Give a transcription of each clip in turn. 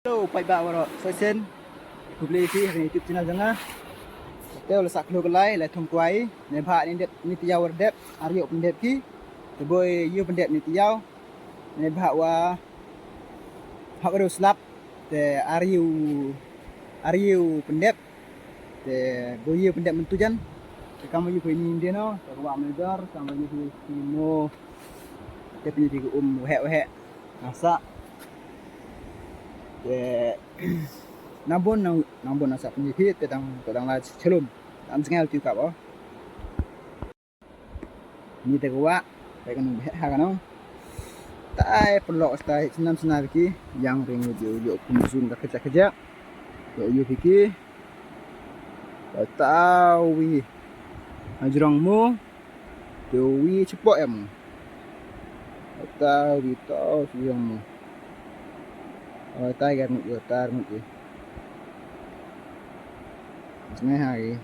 Hello, pai ba waro soisen publi fi hari YouTube channel janga te ul sak lo lai lai thum kwai ne bha ni det ni tiaw dep aryo pendep ki te boy yu pendep ni tiaw ne bha wa ha baru slap te aryu pendep te boy yu pendep mentujan te kamu yu ni dia no te wa medar kamu yu mo te pi di he masa nambon nasa penyihit tentang lah celum am sengal tu kap oh ni te gua kai kan ha kan tai pelok stai senam senar ki yang ring yo kumzun ka kerja yo fiki tahu wi ajrong mu yo wi cepok em tahu wi tahu siang mu tay gần một tar một gì nghe hay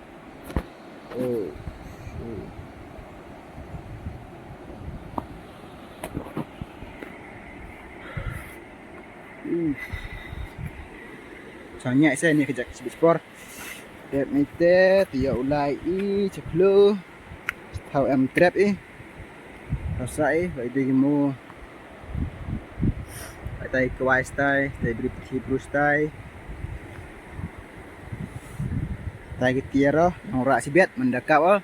chọn nhẹ xe này cái jack sport đẹp này té tiểu lại y chụp lơ thầu em trap ý thầu sải vậy đi mua tay kawaii style, tay Hebrew style, tay ketiara, orang sibet mendakap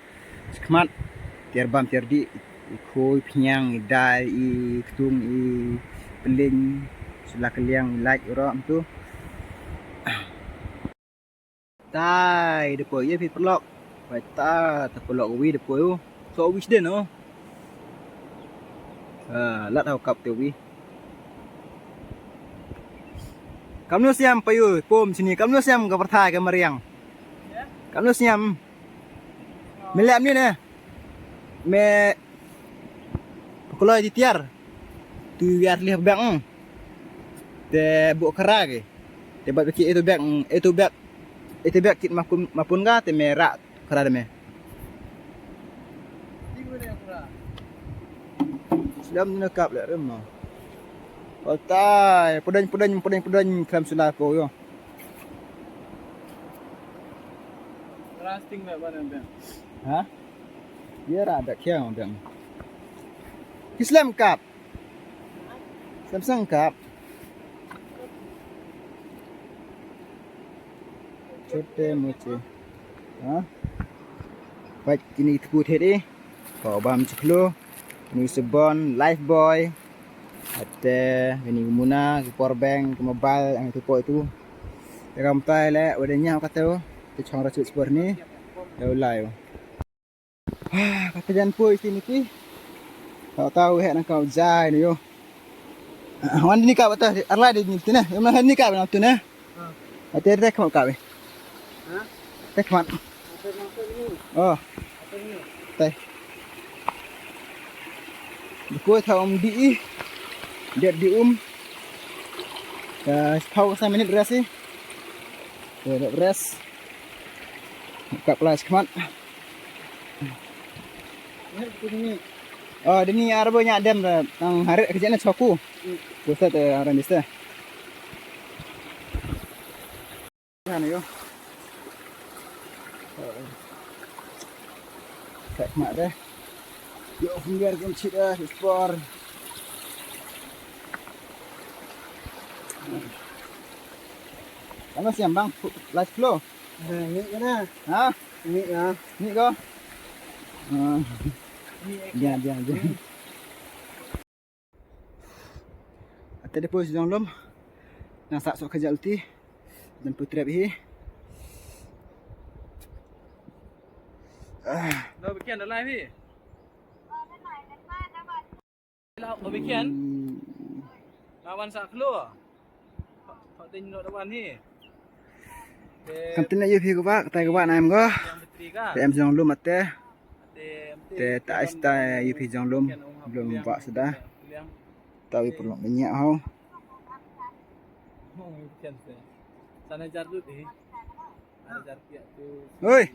sekemat, tiar bam tiar di, koi piang, dai, ketung, peling, selah keliang, light orang tu. Tai depo ye pi pelok, ta terpelok wi depo tu, so wi den oh, lat hau kap tu wi. Kamu siam payu pom sini kamu siam ke perthai ke meriang kamu siam melap ni ne me kalau di tiar tu biar lihat bang te bu kera ke te buat bikin itu bag kit mapun ga te merak kera me sudah menekap le remah. Oh tai, pedang kelam sulah ko yo. Rasting mana bang? Ha? Dia ada kiang bang. Islam kap. Samsung kap. Chote moche. Ha? Baik kini teput hedi. Kau bam ciklo. Ini sebon life boy. Ada ini guna ke power bank ke mobile yang itu itu ya kampai le wadanya kata tu chong racut sport ni ya ulai kata jan poi sini ki tahu he nak kau jai ni yo wan ni ka bata arla di ni tuna yo mana ni ka bana tuna ate rek mau ka be ha tek mat oh tai ko thau di dia di tahu saya minit beras sih ya beras buka kelas kemat oh ini arbonya adam yang hari kerjanya coku bisa tuh orang bisa kan yo kayak kemat deh yo biar kunci dah sport. Kamu siam bang, live flow. Ini mana? Ha? Ini ya. Ni ko. Dia. Ate depois jong lom. Nasak sok kerja ulti. Dan putrap hi. Dah bikin dah live ni. Dah bikin. Lawan sak keluar. Hak tengok lawan ni. Kantin na yupi ko ba? Tay ko ba na em ko? Te em jong lom ate. Te ta ista yupi jong lom belum pak sudah. Tapi perlu banyak ho. Sana jar tu ni. Jar piak tu. Oi.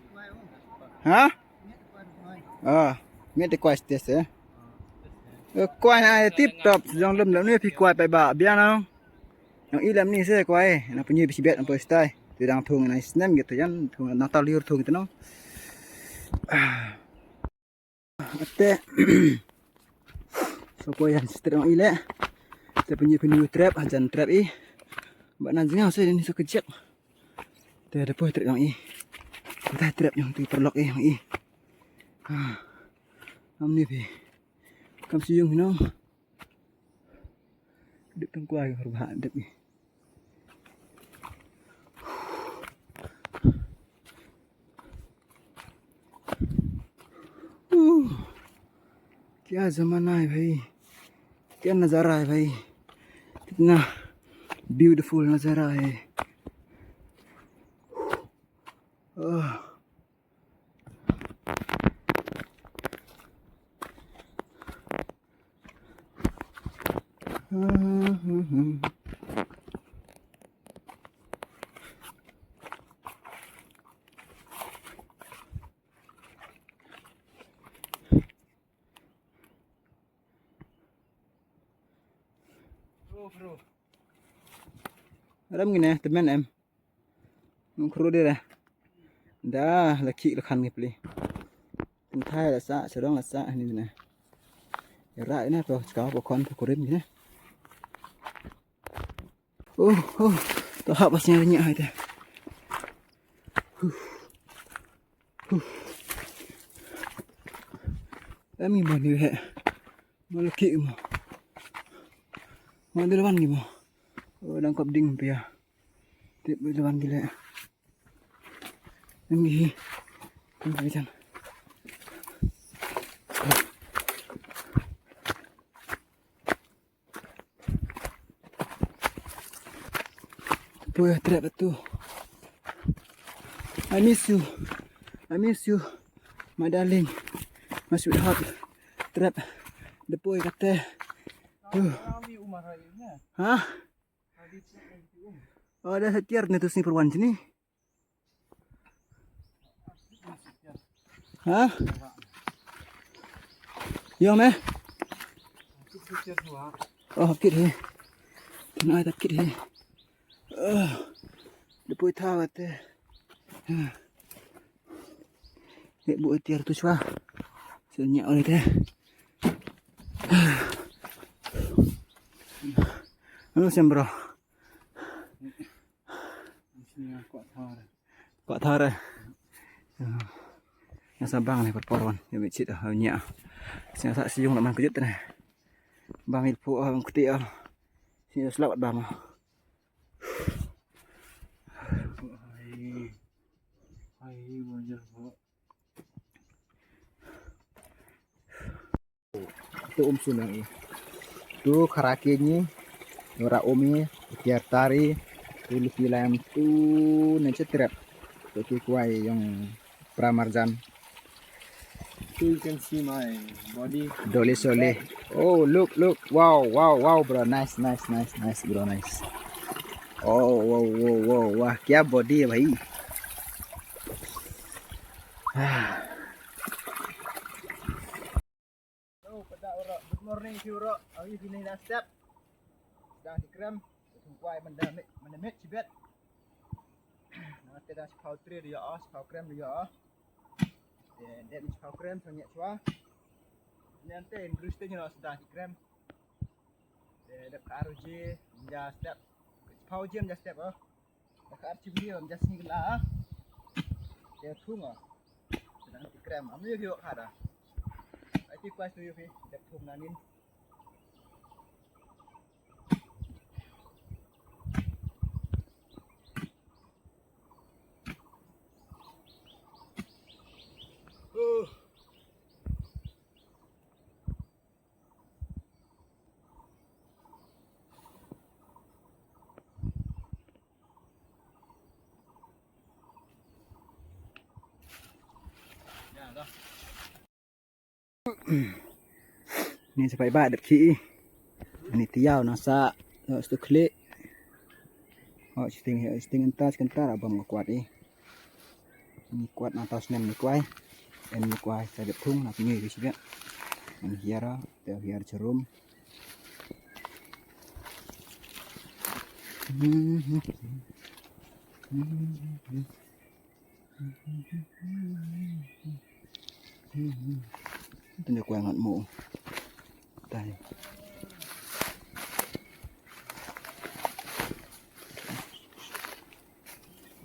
Ha? Ni te quest test eh. Quay này tiếp tục dòng lâm lắm nữa thì quay bài bạ biết không Yang ilam ni saya kuai, nak punya bisi bet apa stai. Tidang thung na isnem gitu kan, thung natal liur thung gitu no. Ate. So ko yan strap ile. Saya punya trap, ajan trap Mbak nantinya saya ini so kejap. Dia ada trap yang Kita trap yang tu perlok yang Am ni pi. Kam siung no. Dek tong kuai perubahan dek ni. क्या ज़माना है भाई, क्या नज़ारा है भाई, कितना ब्यूटीफुल नज़ारा है। Bro. Alam gini teman em. Kru dia dah. Dah laki lekhan ni peli. Pentai lah sa, sedang lah sa ni nah. Era ini apa sekarang pokon pokorim ni. Tahap pasnya banyak itu. Kami mana he? Malaki mo. Mana lawan ni mo? Oh, dangkap ding pia. Tip lawan gila. Ini. Ini macam. Boy, trap tu. I miss you, my darling. My sweetheart. Trap. Depoy kata. Hah? Oh, ada setiar ni tu sini perwan sini. Hah? Yo meh. Oh, kit he. Kenai tak kit he. Depoy tahu kata. Nek buat tiar tu cua. Senyak oleh teh. Anu sembro. Kuat thar. Yang sabang ni perporon, yang becit ah nyak. Saya sak siung nak man kejut tu nah. Bang ilpu bang kutik ah. Sini selawat bang. Hai wajar kok. Tu sunang ni. Tu karakinya ora omi tiar tari tu filam tu nanti trap. Tu kuai yang pramarjan. You can see my body. Dole sole. Oh, look. Wow, bro. Nice, bro. Nice. Oh, wow. Wah, क्या body है भाई. Hello, pada orang. Good morning, Kiro. Hari ini dah step. Sedang dikrem. Tungguai mendemit cibet. Nanti dah sepau tri dia sepau krem dia dan sepau krem banyak cua. Nanti industri nya sedang dikrem. Dah RJ menja step. Sepau jam menja step Dah RJ video menja sini lah. Dia thung sedang dikrem. Ambil video ada. Itu kuas tu Yufi. Dia thung nanin. Ni sampai badat ki. Ini tiaw nasa stu klik. Oh, sting entar abang kuat Ini kuat atas nem ni kuai. Ini kuai saya tung nak ni di sini. Ini hiara, hiar cerum. Tanya kuah ngat mu. Tanya.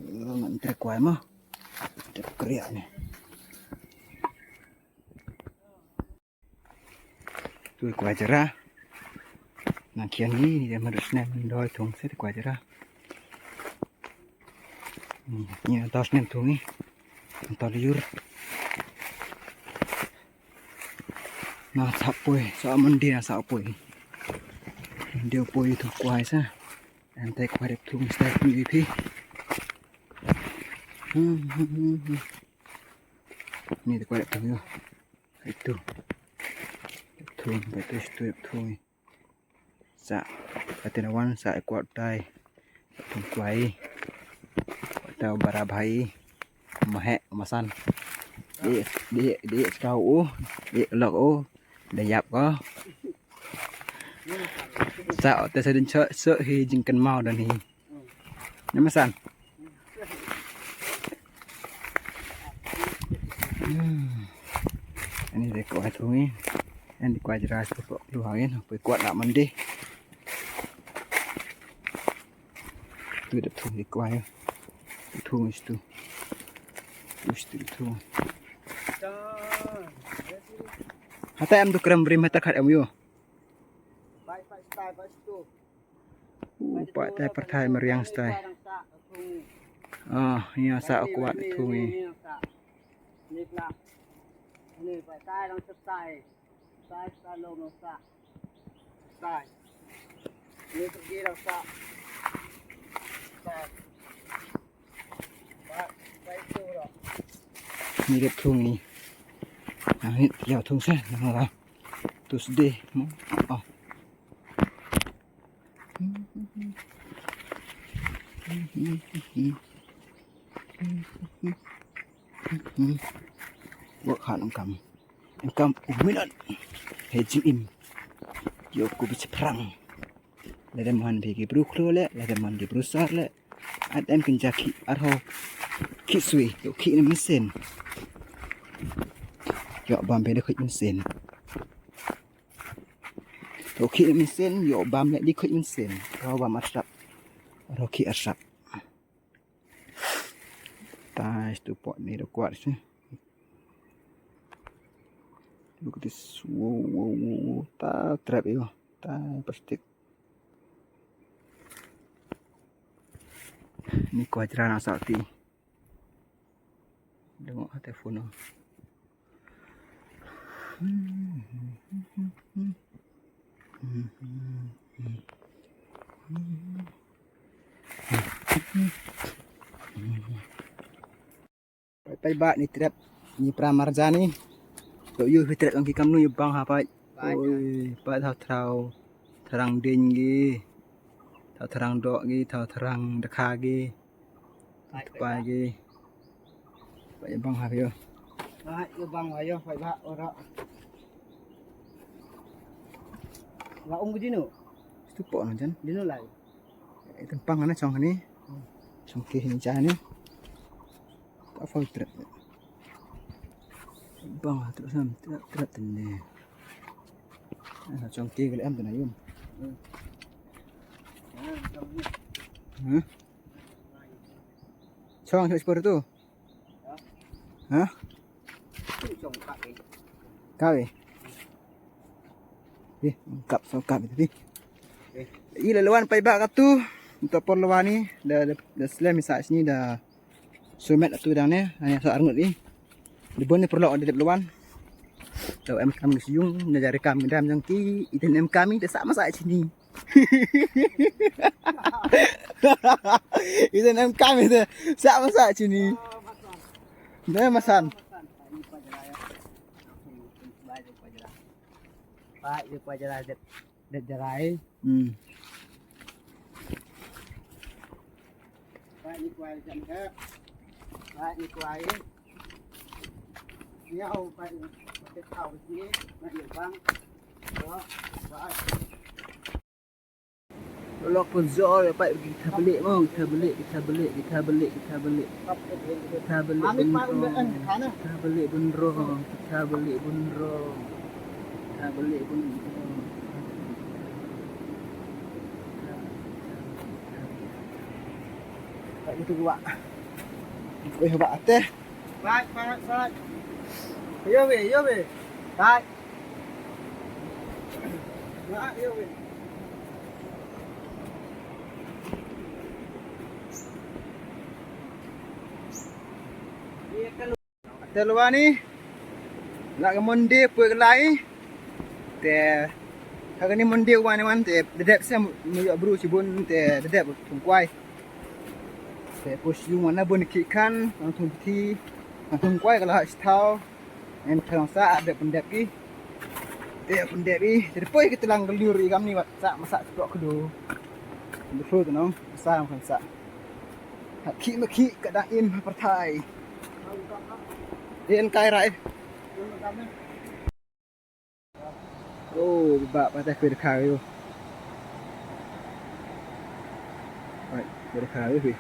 Ngat trek kuah mah. Trek kriak ni. Tu kuah cerah. Nak kian ni dia merus nem doi thong se kuah cerah. Ni atas nem thong ni. Antar liur. Nah sapoi, sa mandi na sapoi. Dia poi tu kuah sa. Antai kuah dep thong stai ni pi. Ni tu kuah dep thong yo. Itu. Thong, betul itu thong. Sa atinawan sa kuat dai. Thong kuai. Atau barabai. Mahek masan. Đi kau đi lộc ô để dập có sao ta sẽ đến sợ thì chỉ cần màu đàn thì nếu mà sẵn anh này để quay thôi anh đi quay ra sẽ lưu hỏi nó phải quạt lại mình đi tôi đã thùng đi quay thùng itu itu hata em tu kerem beri mata kat em yo. Pak tai pertai meriang stai. Ah, ini asa kuat tu ni. Ni lah. Ni pak tai dang stai. Stai long no sa. Stai. Ni pergi dang sa. Stai. Pak tu dah. Ni dep thung ni. Ah, ni ya thung sa, nah. Tu sedih. Oh. Buat hal engkam uminan hejim im yo ku bisa perang lada man bagi bruklo le lada man di brusar le adam kenjaki arho kisui yo ki ni mesin yo bam be de khit mesin yo ki ni mesin yo bam le di khit mesin ro bam asap ro ki asap tai tu pot ni dah kuat sih. Look at this. Wow. Ta trap yo. Ta plastik. Ni kuah cerah nak sakti. Tengok telefon no. Pai ba ni trap ni pramarja ni. Tụi yêu phải trap ang kikam nu bang ha pai. Ôi, pai thao tharang ding gi. Thao tharang dok gi, thao tharang dakha gi. Pai gi. Pai bang ha yo. Pai yo bang ayo pai ba ora. Wa ung di nu. Tu po no jan. Di nu lai. Tempang ana chong ni. Chong ki ni cha ni. Tak fal trap. Bang terus sam trap tene. Ana chong ki gele am tena yum. Chong seperti itu. Hah? Chong kak. Kau eh? Kap itu. Ila lawan pai bak tu. Untuk por lawan ni dah slam misal sini dah sumet tu dah ni hanya soal ngut ni. Di bawah ni perlu ada lawan. Tahu em kami siung dah cari kami dalam jangki itu em kami dah sama saat sini. Itu em kami dah sama saat sini. Dah masan. Pak yo kuah jerah det jerai. Pak ni kuah jam ke. Pak ni kuah ini. Dia au pak det kau sini nak yo bang. Đó. Lok pun zol apa kita beli mau kita beli kita beli kita beli kita beli kita beli bunrong kita beli bunrong kita beli bunrong kita beli bunrong kayak gitu gua coba teh Baik. Yo be. Baik. Baik, yo be. Teh luar ni nak ke monde apa ke lain teh hari ni monde wan teh dedap saya muyak bru cibun teh dedap tungkuai teh posyu mana bun kikan langsung peti langsung kuai kalau hak stau en terang sa ada pendap ki teh pendap ni depois kita lang gelur ikam ni sak masak seprok kedu betul tu no sa kan sa hak ki maki kadaim partai Dian kai rai. Oh, bak patah ke dekat tu. Baik, ke dekat tu.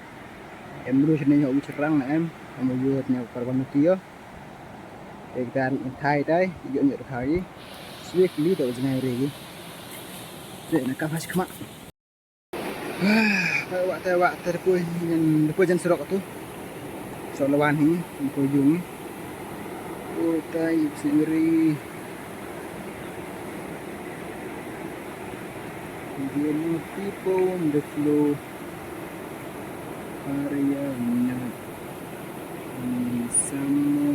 Em dulu sini nhậu cerang nak em. Em vừa nhậu korban kia. Kita thai đây, dựng nhậu dekat ni. Sudah kili tu jangan regi. Dek nak kasih kemak. Wak terpui jan serok tu. Solawan ni, pojung ni. Oh, tai sendiri. Begini people on the floor. Areanya sama.